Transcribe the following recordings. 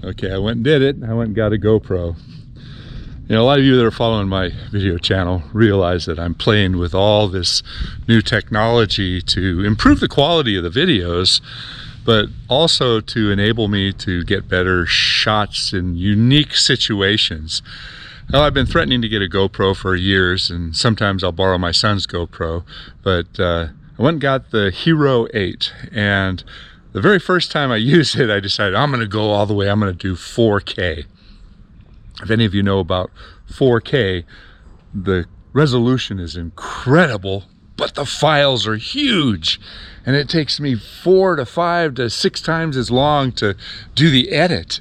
Okay, I went and did it. I went and got a GoPro. You know, a lot of you that are following my video channel realize that I'm playing with all this new technology to improve the quality of the videos, but also to enable me to get better shots in unique situations. Well, I've been threatening to get a GoPro for years, and sometimes I'll borrow my son's GoPro, but I went and got the Hero 8, and the very first time I used it, I decided I'm going to go all the way. I'm going to do 4K. If any of you know about 4K, the resolution is incredible, but the files are huge. And it takes me 4 to 5 to 6 times as long to do the edit.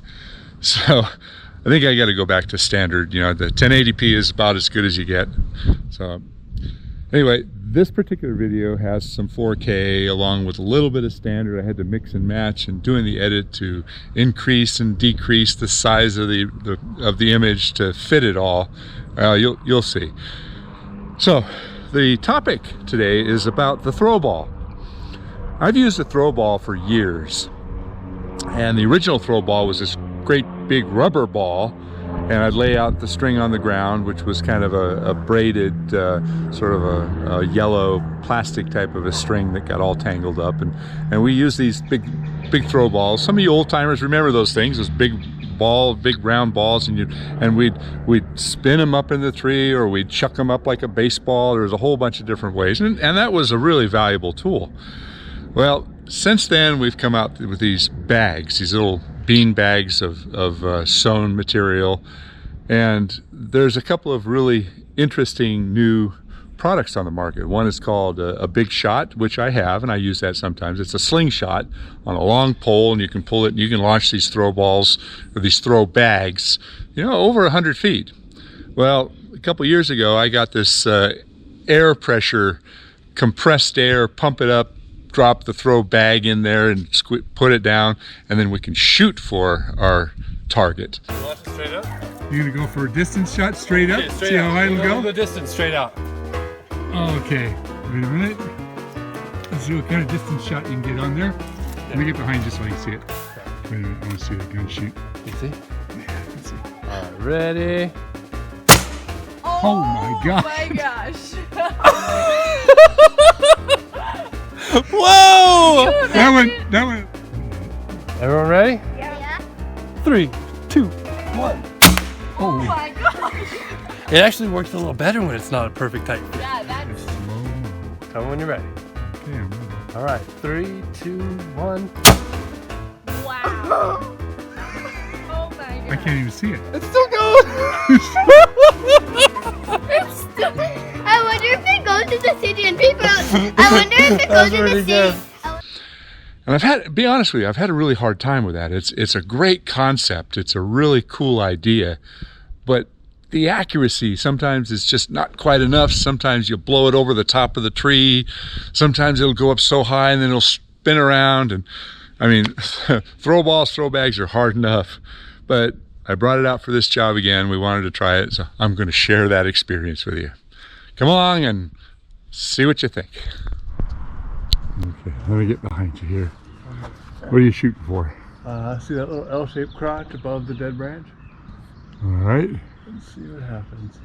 So I think I got to go back to standard. You know, the 1080p is about as good as you get. So anyway, this particular video has some 4K along with a little bit of standard. I had to mix and match and doing the edit to increase and decrease the size of the image to fit it all. You'll see. So the topic today is about the throw ball. I've used a throw ball for years, and the original throw ball was this great big rubber ball, and I'd lay out the string on the ground, which was kind of a braided, sort of a yellow plastic type of a string that got all tangled up. And we used these big throw balls. Some of you old timers remember those things, those big round balls, and we'd spin them up in the tree, or we'd chuck them up like a baseball. There was a whole bunch of different ways, and that was a really valuable tool. Well, since then we've come out with these bags, these little bean bags of sewn material, and there's a couple of really interesting new products on the market. One is called a Big Shot, which I have, and I use that sometimes. It's a slingshot on a long pole, and you can pull it and you can launch these throw balls or these throw bags, you know, over 100 feet. Well, a couple years ago I got this air pressure, compressed air, pump it up, drop the throw bag in there and put it down, and then we can shoot for our target. Launch it straight up? You're gonna go for a distance shot straight up? Straight See up. how high it'll go? The distance straight out. Okay, wait a minute. Let's see what kind of distance shot you can get on there. Let me get behind you so I can see it. Wait a minute, I want to see the gun shoot. You see? Yeah, I can see. All right, ready? Oh my gosh. Oh my gosh. Whoa! That one. Everyone ready? Yeah. 3, 2, 1. Oh my gosh. It actually works a little better when it's not a perfect tight fit. Yeah, that's... Tell me when you're ready. Okay, I'm ready. All right, 3, 2, 1. Wow. Oh my god. I can't even see it. It's still going! I wonder if it goes to the city and people. I wonder if it goes to the city. Good. And be honest with you, I've had a really hard time with that. It's a great concept. It's a really cool idea, but the accuracy sometimes is just not quite enough. Sometimes you blow it over the top of the tree. Sometimes it'll go up so high and then it'll spin around. And I mean, throw balls, throw bags are hard enough, but I brought it out for this job again. We wanted to try it, so I'm going to share that experience with you. Come along and see what you think. Okay, let me get behind you here. What are you shooting for? See that little L-shaped crotch above the dead branch? All right. Let's see what happens.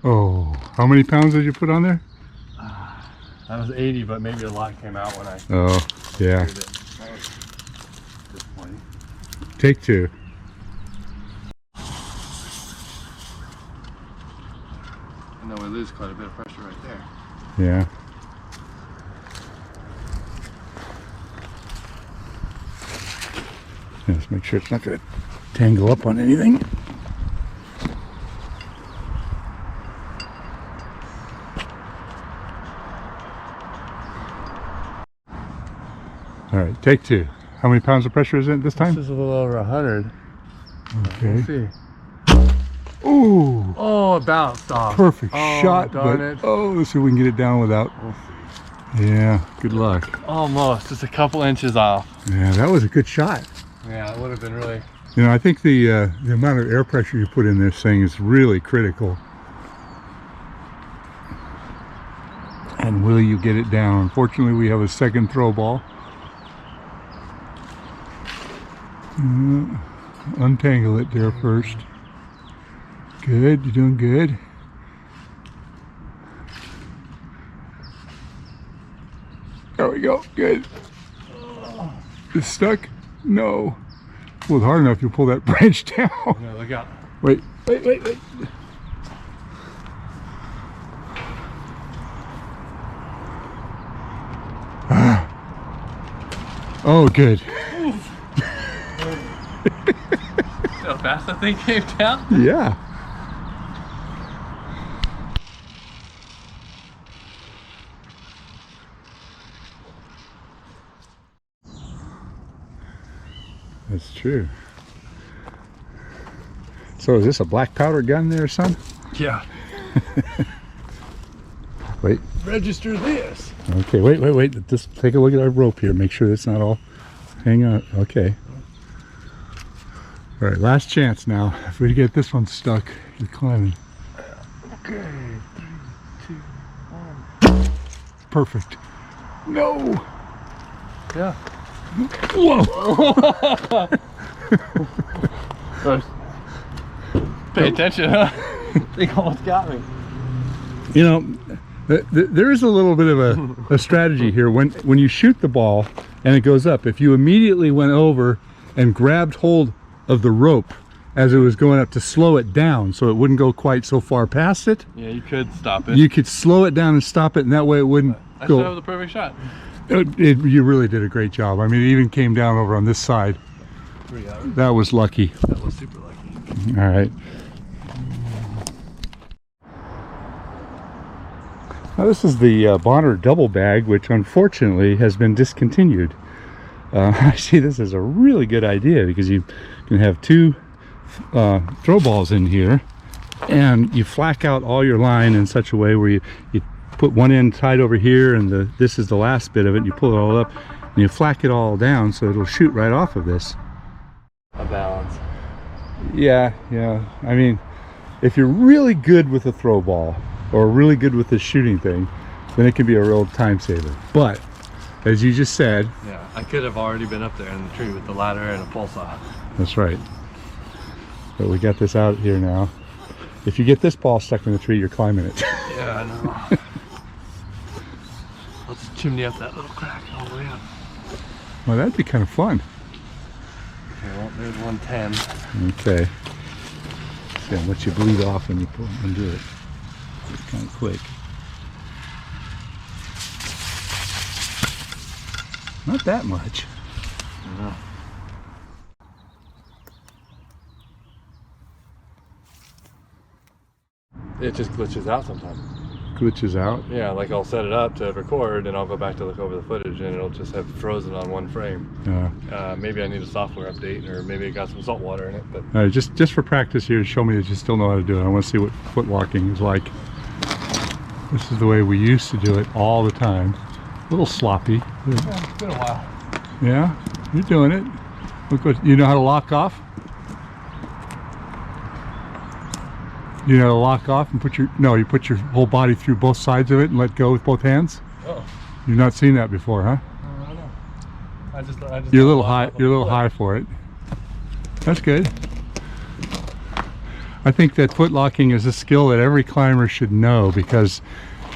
Oh, how many pounds did you put on there? That was 80, but maybe a lot came out when I Oh, yeah. figured it. That was disappointing. Take 2. I know we lose quite a bit of pressure right there. Yeah. Just make sure it's not going to tangle up on anything. All right, take 2. How many pounds of pressure is it this time? This is a little over 100. Okay. Let's see. Ooh, Oh, it bounced off. perfect Oh, shot, darn but it. oh, let's see if we can get it down without. We'll see. Yeah, good luck. Almost, just a couple inches off. Yeah, that was a good shot. Yeah, it would have been really. You know, I think the amount of air pressure you put in this thing is really critical. And will you get it down? Unfortunately, we have a second throw ball. Untangle it there first. Good, you're doing good. There we go, good. It's stuck? No. Pull it hard enough, you'll pull that branch down. No, look out. Wait. Oh, good. How fast that thing came down? Yeah. That's true. So is this a black powder gun there, son? Yeah. Wait. Register this. Okay, wait. Just take a look at our rope here. Make sure it's not all hang on. Okay. All right, last chance now. If we get this one stuck, you're climbing. Okay, 3, 2, 1. Perfect. No. Yeah. Whoa. Pay attention, huh? They almost got me. You know, there is a little bit of a strategy here. When you shoot the ball and it goes up, if you immediately went over and grabbed hold of the rope as it was going up to slow it down so it wouldn't go quite so far past it. Yeah, you could stop it. You could slow it down and stop it, and that way it wouldn't I go. should have the perfect shot. You really did a great job. I mean, it even came down over on this side. That was lucky. That was super lucky. All right. Now this is the Bonner double bag, which unfortunately has been discontinued. I see this as a really good idea because you can have two throw balls in here, and you flack out all your line in such a way where you put one end tied over here, and this is the last bit of it. You pull it all up, and you flack it all down so it'll shoot right off of this. A balance. Yeah. I mean, if you're really good with a throw ball or really good with this shooting thing, then it can be a real time saver. But as you just said, Yeah, I could have already been up there in the tree with the ladder and a pole saw. that's right. But we got this out here now. If you get this ball stuck in the tree, you're climbing it. Yeah, I know. Let's chimney up that little crack all the way up. Well, that'd be kind of fun. Okay, well, there's 110. Okay. See how much you bleed off when you undo it. It's kind of quick. Not that much. No. It just glitches out sometimes. Glitches out. Yeah, like I'll set it up to record and I'll go back to look over the footage and it'll just have frozen on one frame. Maybe I need a software update, or maybe it got some salt water in it. But just for practice here, show me that you still know how to do it. I want to see what foot locking is like. This is the way we used to do it all the time. A little sloppy. yeah, it's been a while. Yeah, you're doing it. Look what you know how to lock off. You know how to lock off and you put your whole body through both sides of it and let go with both hands. Oh, You've not seen that before, huh? I don't know. I just You're a little high. You're a little high for it. That's good. I think that foot locking is a skill that every climber should know, because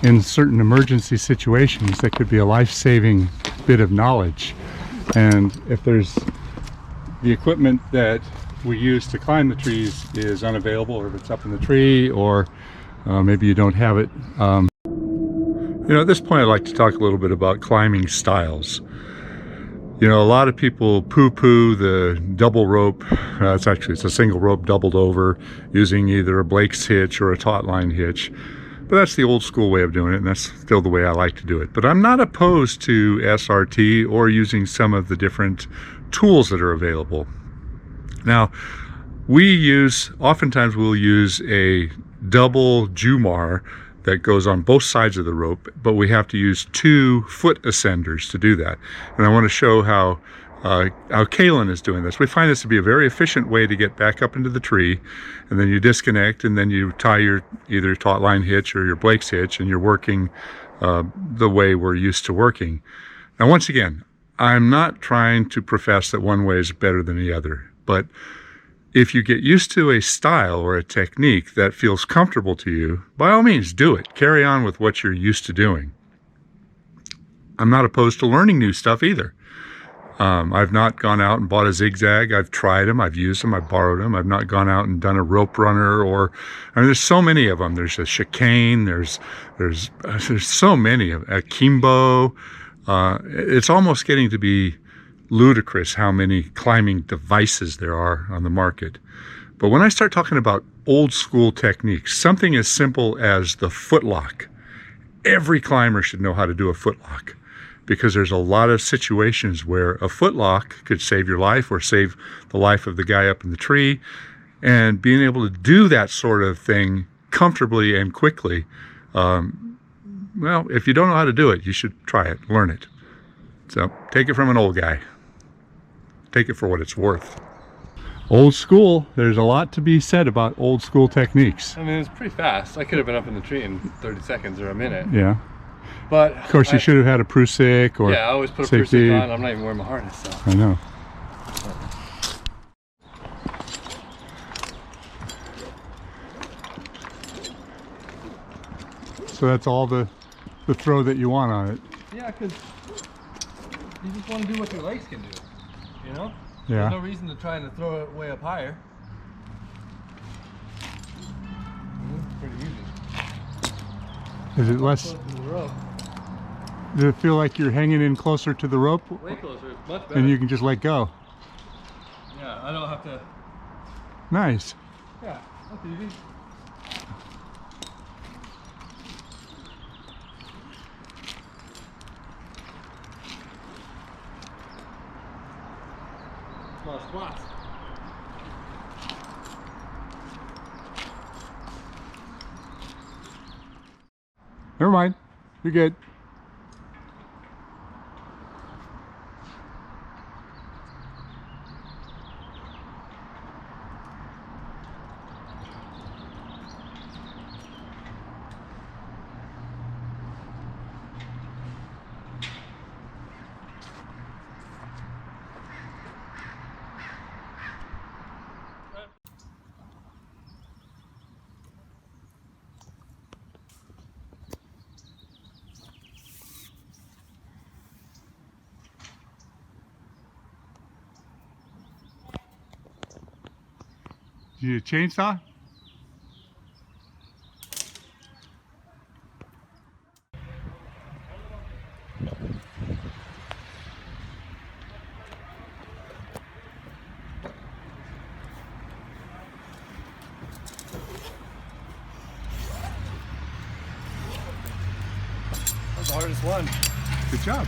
in certain emergency situations that could be a life-saving bit of knowledge. And if there's the equipment that we use to climb the trees is unavailable, or if it's up in the tree, or maybe you don't have it. You know, at this point I'd like to talk a little bit about climbing styles. You know, a lot of people poo-poo the double rope. It's a single rope doubled over using either a Blake's hitch or a taut line hitch. But that's the old school way of doing it, and that's still the way I like to do it. But I'm not opposed to SRT or using some of the different tools that are available. Now, oftentimes we'll use a double Jumar that goes on both sides of the rope, but we have to use 2 foot ascenders to do that. And I want to show how Kaylin is doing this. We find this to be a very efficient way to get back up into the tree, and then you disconnect, and then you tie your either taut line hitch or your Blake's hitch, and you're working the way we're used to working. Now, once again, I'm not trying to profess that one way is better than the other, but if you get used to a style or a technique that feels comfortable to you, by all means, do it. Carry on with what you're used to doing. I'm not opposed to learning new stuff either. I've not gone out and bought a zigzag. I've tried them. I've used them. I've borrowed them. I've not gone out and done a rope runner there's so many of them. There's a chicane. There's so many of a kimbo. It's almost getting to be ludicrous how many climbing devices there are on the market. But when I start talking about old school techniques, something as simple as the footlock, every climber should know how to do a footlock, because there's a lot of situations where a footlock could save your life or save the life of the guy up in the tree. And being able to do that sort of thing comfortably and quickly, well, if you don't know how to do it, you should try it, learn it. So take it from an old guy. Take it for what it's worth. Old school, there's a lot to be said about old school techniques. I mean, it's pretty fast. I could have been up in the tree in 30 seconds or a minute. Yeah. But of course, you should have had a Prusik or yeah, I always put a safety. Prusik on. I'm not even wearing my harness, so. I know. So that's all the throw that you want on it. Yeah, because you just want to do what your legs can do, you know? Yeah. There's no reason to try and throw it way up higher. It's pretty easy. Is it less? Close to the rope. Does it feel like you're hanging in closer to the rope? Way closer. It's much better. And you can just let go. Yeah, I don't have to. Nice. Yeah, that's easy. Small squats. Never mind. You're good. You need a chainsaw? That's the hardest one. Good job.